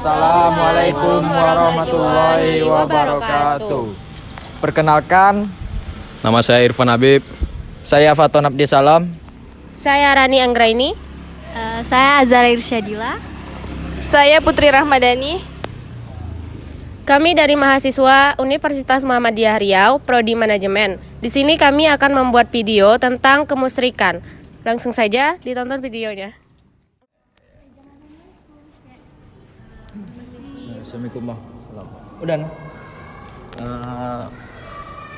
Assalamualaikum warahmatullahi wabarakatuh. Perkenalkan, Nama saya Irfan Habib. saya Faton Abdi Salam. Saya Rani Anggraini. Saya Azara Irsyadila. Saya Putri Rahmadani. Kami dari mahasiswa Universitas Muhammadiyah Riau, Prodi Manajemen. Di sini kami akan membuat video tentang kemusyrikan. Langsung saja ditonton videonya. Assalamualaikum. Udah no?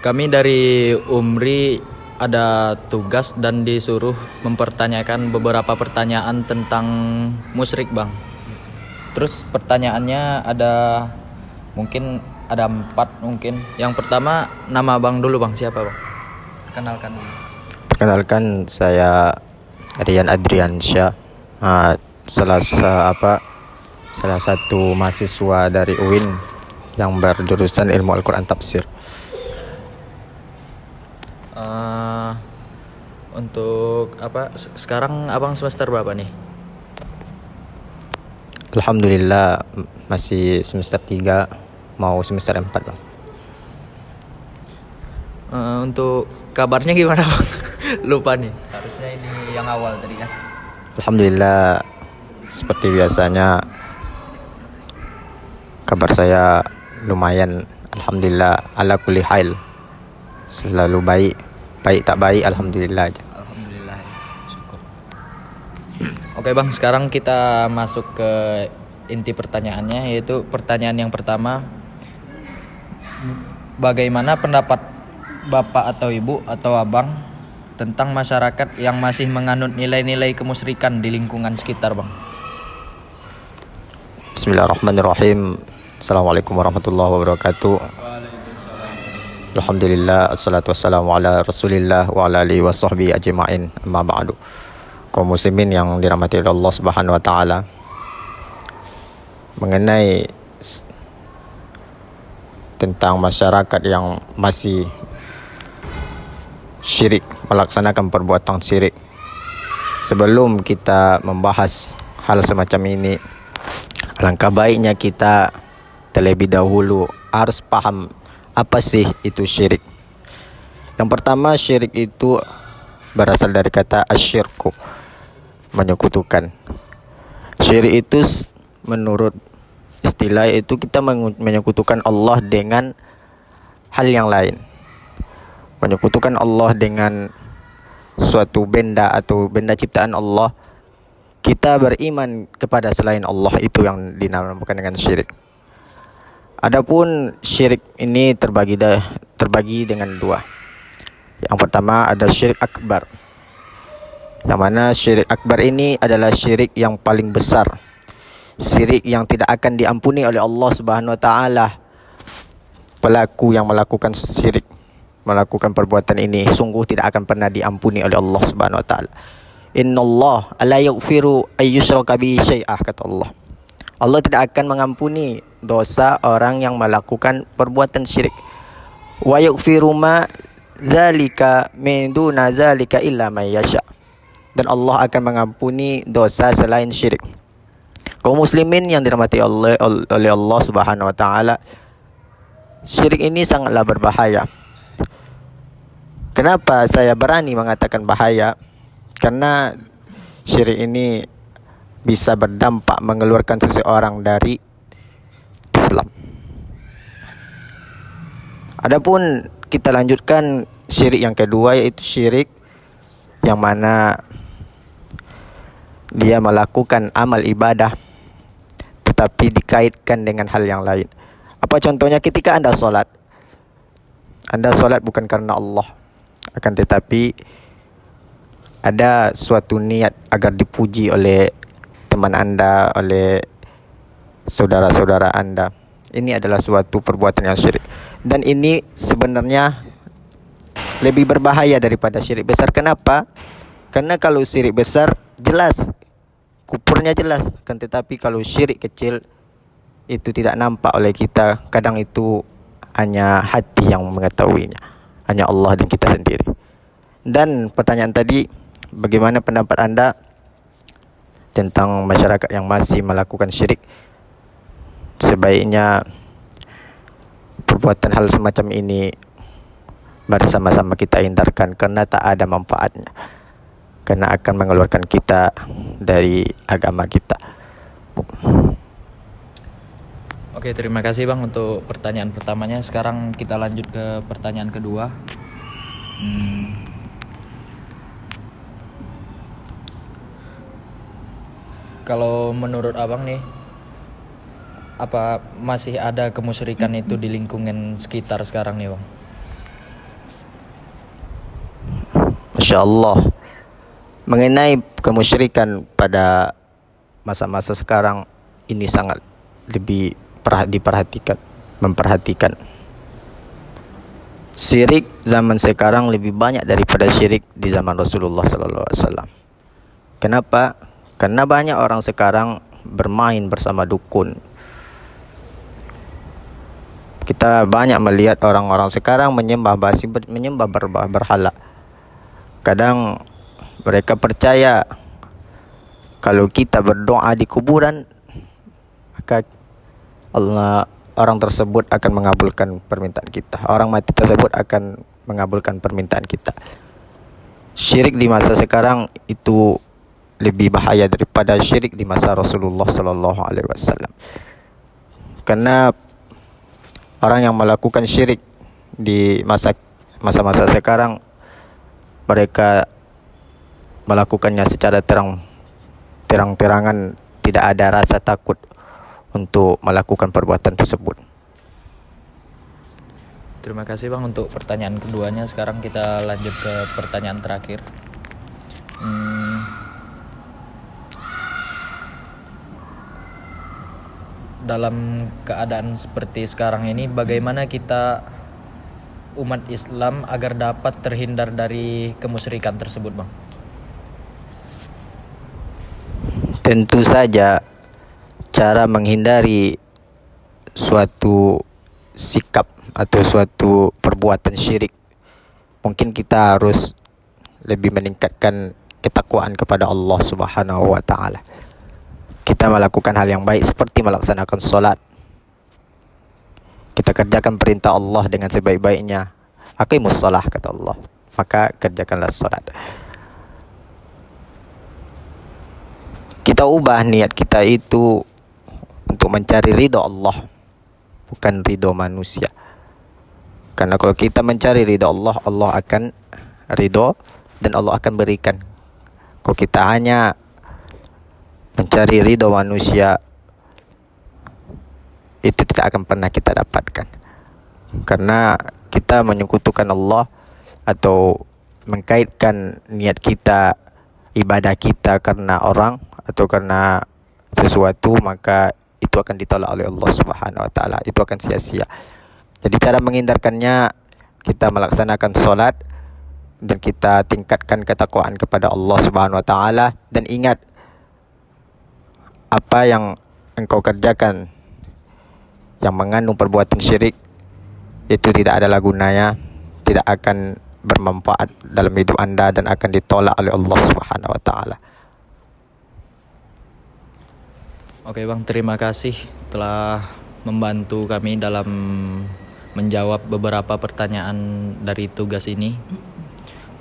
Kami dari Umri ada tugas dan disuruh mempertanyakan beberapa pertanyaan tentang musyrik, Bang. Terus pertanyaannya mungkin ada 4 mungkin. Yang pertama, nama Bang dulu, Bang. Siapa, Bang? Kenalkan dulu. Perkenalkan, saya Rian Adriansyah, salah satu mahasiswa dari UIN yang berjurusan Ilmu Al-Quran Tafsir. Untuk sekarang Abang semester berapa nih? Alhamdulillah masih semester 3, mau semester 4, Bang. Untuk kabarnya gimana, Bang? Lupa nih. Harusnya ini yang awal tadi kan. Alhamdulillah seperti biasanya kabar saya lumayan. Alhamdulillah ala kulli hal. Selalu baik tak baik, alhamdulillah aja. Alhamdulillah, syukur. Oke, Bang, sekarang kita masuk ke inti pertanyaannya, yaitu pertanyaan yang pertama. Bagaimana pendapat Bapak atau Ibu atau Abang tentang masyarakat yang masih menganut nilai-nilai kemusyrikan di lingkungan sekitar, Bang? Bismillahirrahmanirrahim. Assalamualaikum warahmatullahi wabarakatuh. Alhamdulillah, assalatu wassalamu ala rasulillah wa ala alihi wa sahbihi ajma'in, amma ba'du. Kaum muslimin yang dirahmati oleh Allah Subhanahu wa taala, mengenai tentang masyarakat yang masih syirik, melaksanakan perbuatan syirik. Sebelum kita membahas hal semacam ini, alangkah baiknya kita terlebih dahulu harus paham apa sih itu syirik. Yang pertama, syirik itu berasal dari kata asyirku, menyekutukan. Syirik itu menurut istilah itu kita menyekutukan Allah dengan hal yang lain. Menyekutukan Allah dengan suatu benda atau benda ciptaan Allah. Kita beriman kepada selain Allah, itu yang dinamakan dengan syirik. Adapun syirik ini terbagi dengan 2. Yang pertama ada syirik akbar. Yang mana syirik akbar ini adalah syirik yang paling besar. Syirik yang tidak akan diampuni oleh Allah Subhanahu wa taala. Pelaku yang melakukan syirik, melakukan perbuatan ini sungguh tidak akan pernah diampuni oleh Allah Subhanahu wa taala. Innallaha la yaghfiru ayyushraka bihi syai'ah, kata Allah. Allah tidak akan mengampuni dosa orang yang melakukan perbuatan syirik. Wa yaghfiru ma zalika min duna zalika illa may yasha. Dan Allah akan mengampuni dosa selain syirik. Kaum muslimin yang dirahmati oleh Allah Subhanahu wa taala, syirik ini sangatlah berbahaya. Kenapa saya berani mengatakan bahaya? Karena syirik ini bisa berdampak mengeluarkan seseorang dari Islam. Adapun kita lanjutkan syirik yang kedua, yaitu syirik yang mana dia melakukan amal ibadah tetapi dikaitkan dengan hal yang lain. Apa contohnya? Ketika Anda sholat bukan karena Allah, akan tetapi ada suatu niat agar dipuji oleh teman Anda, oleh saudara-saudara Anda. Ini adalah suatu perbuatan yang syirik. Dan ini sebenarnya lebih berbahaya daripada syirik besar. Kenapa? Karena kalau syirik besar jelas, kufurnya jelas. Kan tetapi kalau syirik kecil itu tidak nampak oleh kita. Kadang itu hanya hati yang mengetahuinya, hanya Allah dan kita sendiri. Dan pertanyaan tadi, bagaimana pendapat Anda tentang masyarakat yang masih melakukan syirik? sebaiknya perbuatan hal semacam ini bersama-sama kita hindarkan karena tak ada manfaatnya, karena akan mengeluarkan kita dari agama kita. Oke, terima kasih Bang untuk pertanyaan pertamanya. Sekarang kita lanjut ke pertanyaan kedua. Kalau menurut Abang nih, apa masih ada kemusyrikan itu di lingkungan sekitar sekarang nih Bang? Masya Allah. Mengenai kemusyrikan pada masa-masa sekarang ini sangat lebih memperhatikan. Syirik zaman sekarang lebih banyak daripada syirik di zaman Rasulullah SAW. Kenapa? Karena banyak orang sekarang bermain bersama dukun. Kita banyak melihat orang-orang sekarang menyembah berhala. Kadang mereka percaya kalau kita berdoa di kuburan, maka orang tersebut akan mengabulkan permintaan kita. Orang mati tersebut akan mengabulkan permintaan kita. Syirik di masa sekarang itu lebih bahaya daripada syirik di masa Rasulullah SAW. Karena orang yang melakukan syirik di masa-masa sekarang, mereka melakukannya secara terang-terangan, tidak ada rasa takut untuk melakukan perbuatan tersebut. Terima kasih Bang untuk pertanyaan keduanya. Sekarang kita lanjut ke pertanyaan terakhir. Dalam keadaan seperti sekarang ini, bagaimana kita umat Islam agar dapat terhindar dari kemusyrikan tersebut Bang? Tentu saja cara menghindari suatu sikap atau suatu perbuatan syirik, mungkin kita harus lebih meningkatkan ketakwaan kepada Allah Subhanahu wa taala. Kita melakukan hal yang baik seperti melaksanakan solat. Kita kerjakan perintah Allah dengan sebaik-baiknya. Aqimus shalah, kata Allah. Maka kerjakanlah solat. Kita ubah niat kita itu untuk mencari ridho Allah, bukan ridho manusia. Karena kalau kita mencari ridho Allah, Allah akan ridho dan Allah akan berikan. Kalau kita hanya mencari ridho manusia, itu tidak akan pernah kita dapatkan. Karena kita menyekutukan Allah atau mengkaitkan niat kita, ibadah kita karena orang atau karena sesuatu, maka itu akan ditolak oleh Allah Subhanahu wa taala. Itu akan sia-sia. Jadi cara menghindarkannya, kita melaksanakan solat dan kita tingkatkan ketakwaan kepada Allah Subhanahu wa taala, dan ingat apa yang engkau kerjakan yang mengandung perbuatan syirik itu tidak adalah gunanya, tidak akan bermanfaat dalam hidup anda dan akan ditolak oleh Allah Subhanahu wa taala. Oke Bang, terima kasih telah membantu kami dalam menjawab beberapa pertanyaan dari tugas ini.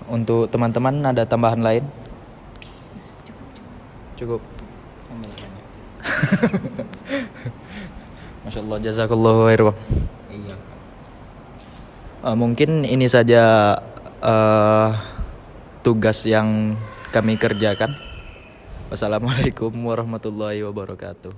Untuk teman-teman ada tambahan lain? Cukup. Masya Allah, jazakallahu khair Bang. Mungkin ini saja tugas yang kami kerjakan. Wassalamualaikum warahmatullahi wabarakatuh.